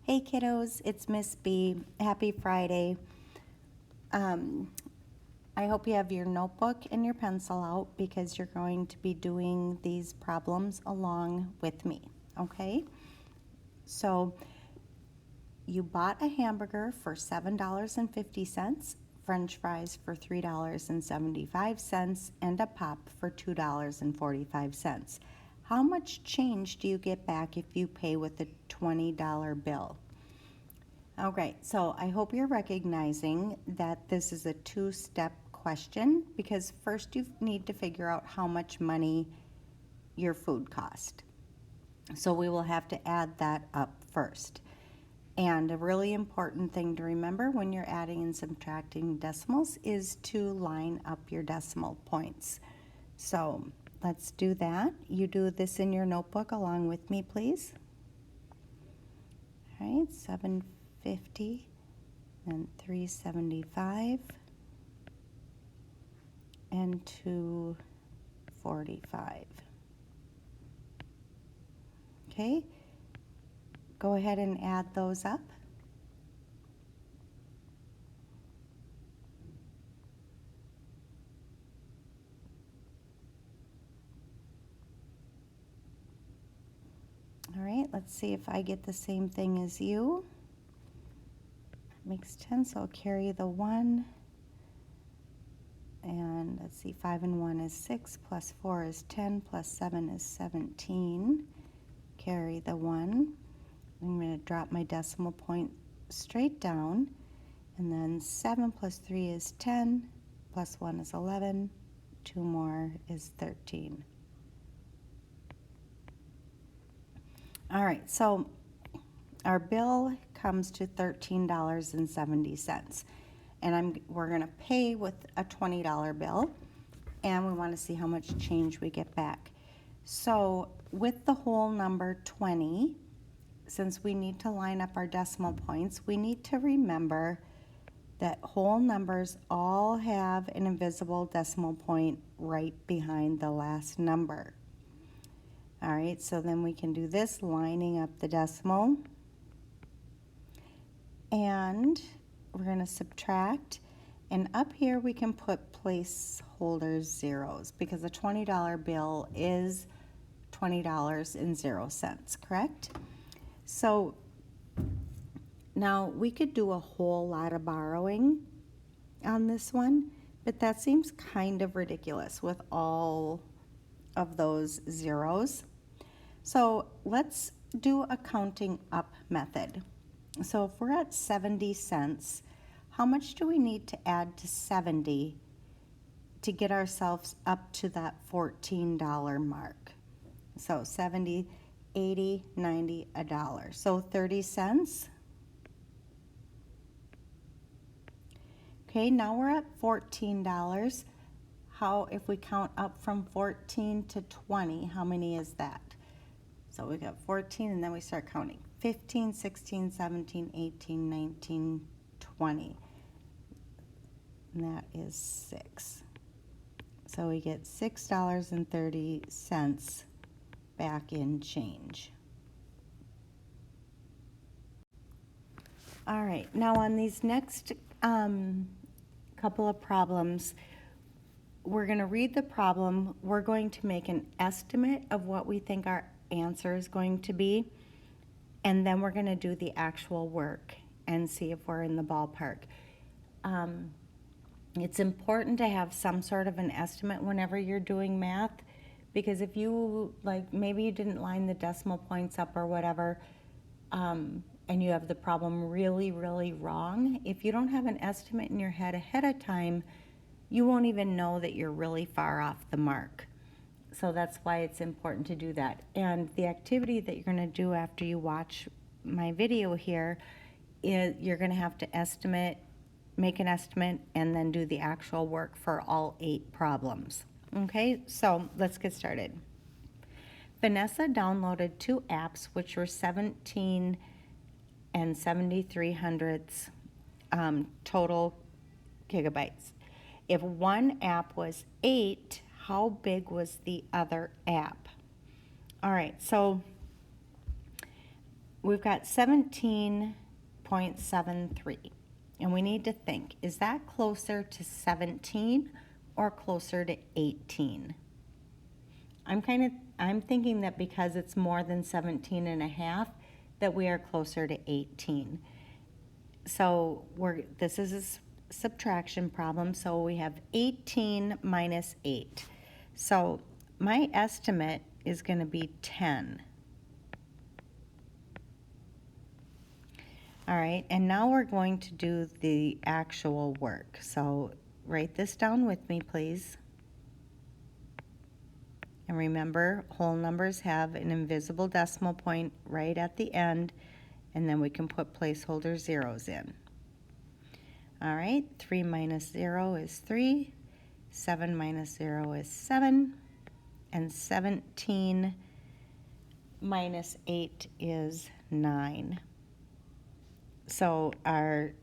Hey kiddos, it's Miss B. Happy Friday. I hope you have your notebook and your pencil out because you're going to be doing these problems along with me, okay? So you bought a hamburger for $7.50, French fries for $3.75, and a pop for $2.45. How much change do you get back if you pay with a $20 bill? Okay, so I hope you're recognizing that this is a two-step question because first you need to figure out how much money your food cost. So we will have to add that up first. And a really important thing to remember when you're adding and subtracting decimals is to line up your decimal points. So let's do that. You do this in your notebook along with me, please. All right, 750 and 375 and 245. Okay, go ahead and add those up. All right, let's see if I get the same thing as you. Makes 10, so I'll carry the 1. And let's see, 5 and 1 is 6, plus 4 is 10, plus 7 is 17. Carry the 1. I'm going to drop my decimal point straight down. And then 7 plus 3 is 10, plus 1 is 11, 2 more is 13. All right, so our bill comes to $13.70. And we're going to pay with a $20 bill, and we want to see how much change we get back. So with the whole number 20, since we need to line up our decimal points, we need to remember that whole numbers all have an invisible decimal point right behind the last number. All right, so then we can do this, lining up the decimal. And we're going to subtract, and up here we can put placeholder zeros because a $20 bill is $20.00, correct? So now we could do a whole lot of borrowing on this one, but that seems kind of ridiculous with all of those zeros. So let's do a counting up method. So if we're at 70 cents, how much do we need to add to 70 to get ourselves up to that $14 mark? So 70, 80, 90, $1. So 30 cents. Okay, now we're at $14. How, if we count up from 14 to 20, how many is that? So we got 14 and then we start counting. 15, 16, 17, 18, 19, 20. And that is 6. So we get $6.30 back in change. All right, now on these next couple of problems, we're going to read the problem. We're going to make an estimate of what we think our answer is going to be, and then we're going to do the actual work and see if we're in the ballpark. It's important to have some sort of an estimate whenever you're doing math, because if you, like, maybe you didn't line the decimal points up or whatever, and you have the problem really, really wrong, if you don't have an estimate in your head ahead of time, you won't even know that you're really far off the mark. So that's why it's important to do that. And the activity that you're going to do after you watch my video here is you're going to have to make an estimate, and then do the actual work for all 8 problems. Okay, so let's get started. Vanessa downloaded 2 apps which were 17 and 7300ths total gigabytes. If one app was 8, how big was the other app? All right, so we've got 17.73. And we need to think, is that closer to 17 or closer to 18? I'm thinking that because it's more than 17 and a half, that we are closer to 18. So this is a subtraction problem, so we have 18 minus 8. So my estimate is going to be 10. All right, and now we're going to do the actual work. So write this down with me, please. And remember, whole numbers have an invisible decimal point right at the end, and then we can put placeholder zeros in. All right, 3 minus 0 is 3, 7 minus 0 is 7, and 17 minus 8 is 9. So our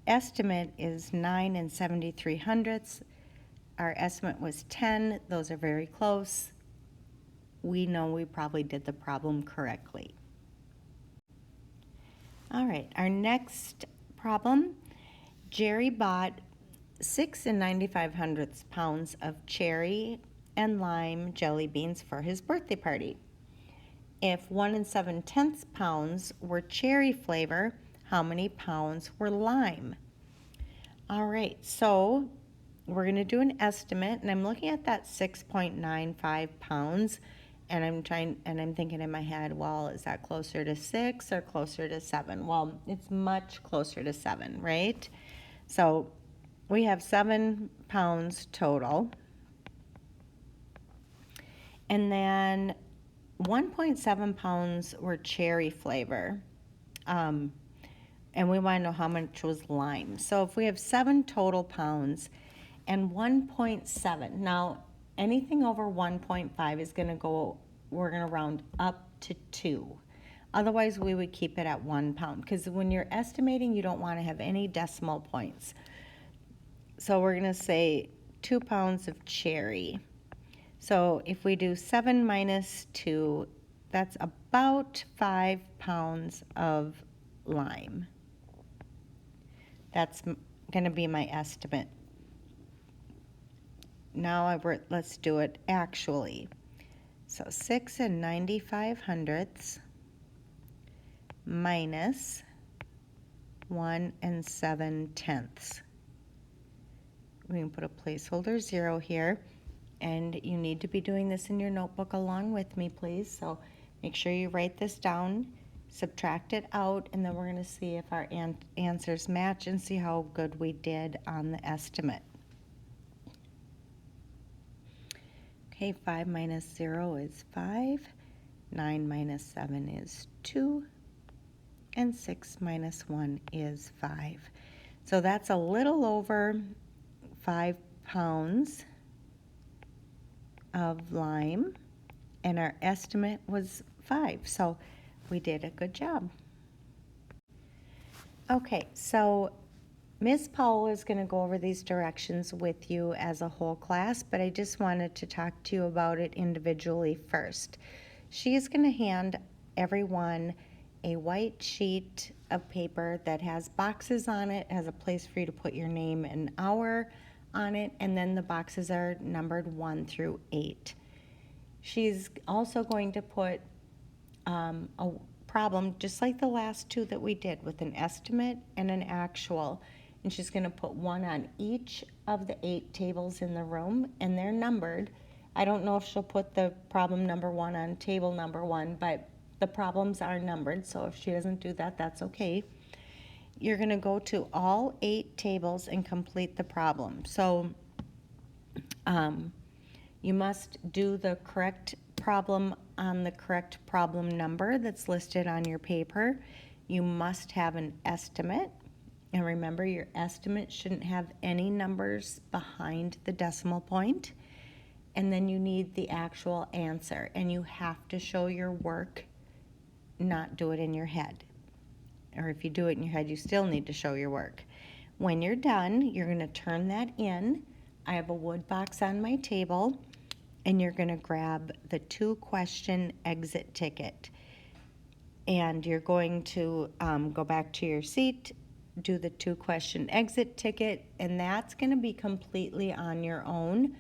estimate is 9 and 73/100ths. Our estimate was 10. Those are very close. We know we probably did the problem correctly. All right, our next problem, Jerry bought 6 95/100 pounds of cherry and lime jelly beans for his birthday party. If 1 7/10 pounds were cherry flavor, how many pounds were lime? All right, so we're going to do an estimate, and I'm looking at that 6.95 pounds, and I'm thinking in my head, well, is that closer to 6 or closer to 7? Well, it's much closer to 7, right? So we have 7 pounds total. And then 1.7 pounds were cherry flavor. And we want to know how much was lime. So if we have 7 total pounds and 1.7, now anything over 1.5 is going to go, we're going to round up to 2. Otherwise, we would keep it at 1 pound, because when you're estimating, you don't want to have any decimal points. So we're going to say 2 pounds of cherry. So if we do 7 minus 2, that's about 5 pounds of lime. That's going to be my estimate. Now let's do it actually. So 6 95/100ths minus 1 7/10. We can put a placeholder 0 here. And you need to be doing this in your notebook along with me, please. So make sure you write this down, subtract it out, and then we're going to see if our answers match and see how good we did on the estimate. Okay, 5 minus 0 is 5, 9 minus 7 is 2, and 6 minus 1 is 5. So that's a little over 5 pounds of lime, and our estimate was 5, so we did a good job. Okay, so Ms. Powell is going to go over these directions with you as a whole class, but I just wanted to talk to you about it individually first. She is going to hand everyone a white sheet of paper that has boxes on it, has a place for you to put your name and hour on it, and then the boxes are numbered 1 through 8. She's also going to put a problem just like the last 2 that we did, with an estimate and an actual, and she's going to put 1 on each of the 8 tables in the room, and they're numbered. I don't know if she'll put the problem number 1 on table number 1, but the problems are numbered, so if she doesn't do that, that's okay. You're going to go to all 8 tables and complete the problem. So you must do the correct problem on the correct problem number that's listed on your paper. You must have an estimate. And remember, your estimate shouldn't have any numbers behind the decimal point. And then you need the actual answer. And you have to show your work, not do it in your head. Or if you do it in your head, you still need to show your work. When you're done, you're going to turn that in. I have a wood box on my table, and you're going to grab the 2-question exit ticket. And you're going to go back to your seat, do the 2-question exit ticket, and that's going to be completely on your own.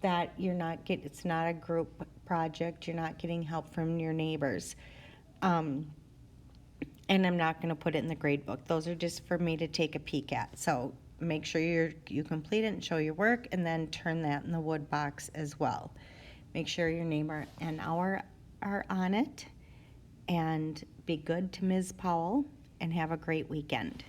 That it's not a group project. You're not getting help from your neighbors. And I'm not going to put it in the grade book. Those are just for me to take a peek at. So make sure you complete it and show your work, and then turn that in the wood box as well. Make sure your name and hour are on it, and be good to Ms. Powell, and have a great weekend.